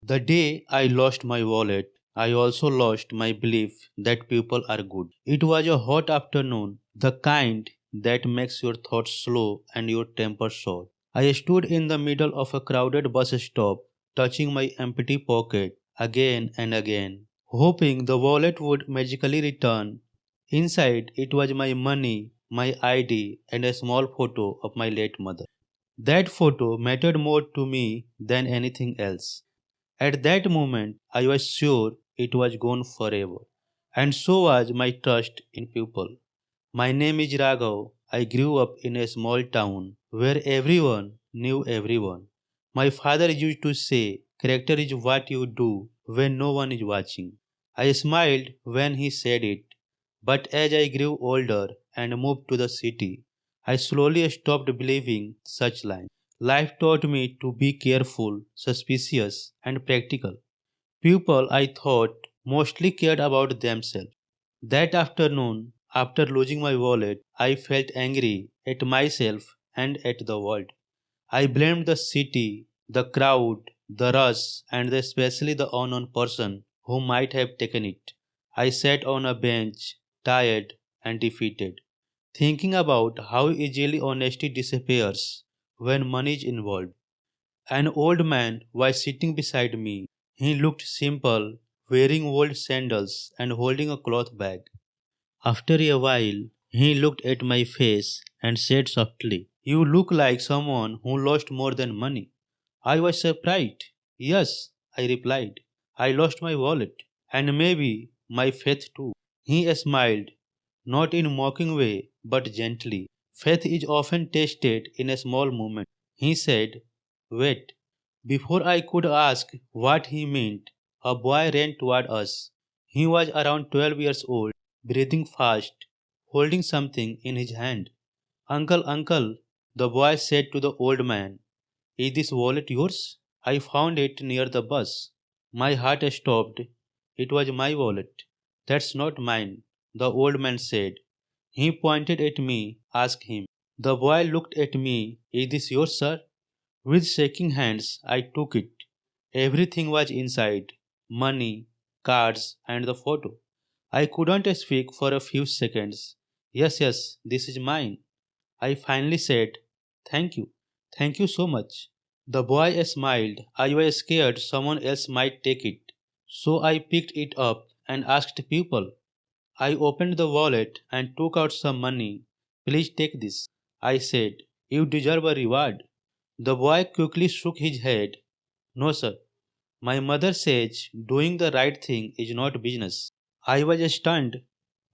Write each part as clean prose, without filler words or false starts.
The day I lost my wallet, I also lost my belief that people are good. It was a hot afternoon, the kind that makes your thoughts slow and your temper short. I stood in the middle of a crowded bus stop, touching my empty pocket again and again, hoping the wallet would magically return. Inside, it was my money, my ID, and a small photo of my late mother. That photo mattered more to me than anything else. At that moment, I was sure it was gone forever, and so was my trust in people. My name is Raghav. I grew up in a small town where everyone knew everyone. My father used to say, "Character is what you do when no one is watching." I smiled when he said it, but as I grew older and moved to the city, I slowly stopped believing such lines. Life taught me to be careful, suspicious, and practical. People I thought mostly cared about themselves. That afternoon, after losing my wallet, I felt angry at myself and at the world. I blamed the city, the crowd, the rush, and especially the unknown person who might have taken it. I sat on a bench, tired and defeated, thinking about how easily honesty disappears when money is involved. An old man was sitting beside me. He looked simple, wearing old sandals and holding a cloth bag. After a while, he looked at my face and said softly, "You look like someone who lost more than money." I was surprised. "Yes," I replied. "I lost my wallet, and maybe my faith too." He smiled, not in a mocking way, but gently. Faith is often tested in a small moment. He said, "Wait." Before I could ask what he meant, a boy ran toward us. He was around 12 years old, breathing fast, holding something in his hand. "Uncle, uncle," the boy said to the old man, "is this wallet yours? I found it near the bus." My heart stopped. It was my wallet. "That's not mine," the old man said. He pointed at me, asked him. The boy looked at me. "Is this yours, sir?" With shaking hands, I took it. Everything was inside: money, cards, and the photo. I couldn't speak for a few seconds. "Yes, yes, this is mine," I finally said. "Thank you. Thank you so much." The boy smiled. I was scared someone else might take it. So I picked it up and asked people. I opened the wallet and took out some money. "Please take this," I said. "You deserve a reward." The boy quickly shook his head. "No, sir. My mother says doing the right thing is not business." I was stunned.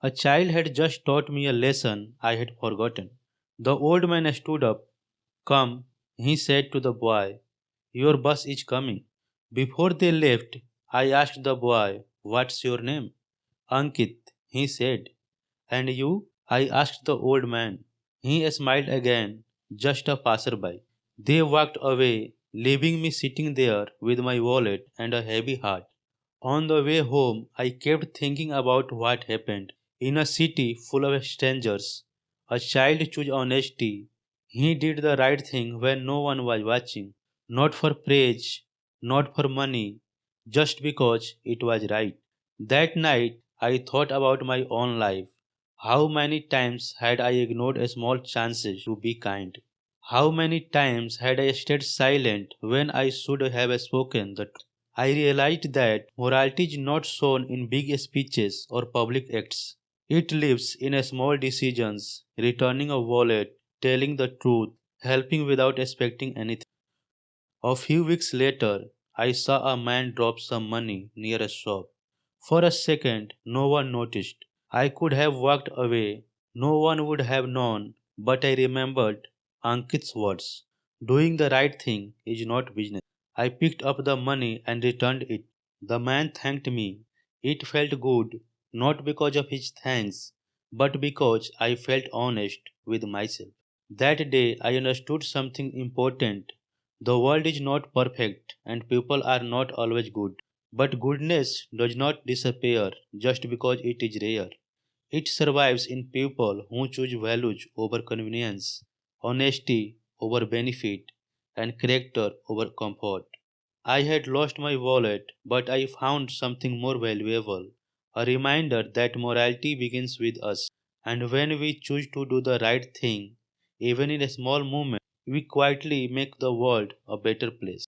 A child had just taught me a lesson I had forgotten. The old man stood up. "Come," he said to the boy. "Your bus is coming." Before they left, I asked the boy, "What's your name?" "Ankit," he said. "And you?" I asked the old man. He smiled again, just a passerby. They walked away, leaving me sitting there with my wallet and a heavy heart. On the way home, I kept thinking about what happened. In a city full of strangers, a child chose honesty. He did the right thing when no one was watching, not for praise, not for money, just because it was right. That night, I thought about my own life. How many times had I ignored small chances to be kind? How many times had I stayed silent when I should have spoken the truth? I realized that morality is not shown in big speeches or public acts. It lives in small decisions: returning a wallet, telling the truth, helping without expecting anything. A few weeks later, I saw a man drop some money near a shop. For a second, no one noticed. I could have walked away. No one would have known, but I remembered Ankit's words. Doing the right thing is not business. I picked up the money and returned it. The man thanked me. It felt good, not because of his thanks, but because I felt honest with myself. That day I understood something important. The world is not perfect and people are not always good. But goodness does not disappear just because it is rare. It survives in people who choose values over convenience, honesty over benefit, and character over comfort. I had lost my wallet, but I found something more valuable, a reminder that morality begins with us. And when we choose to do the right thing, even in a small moment, we quietly make the world a better place.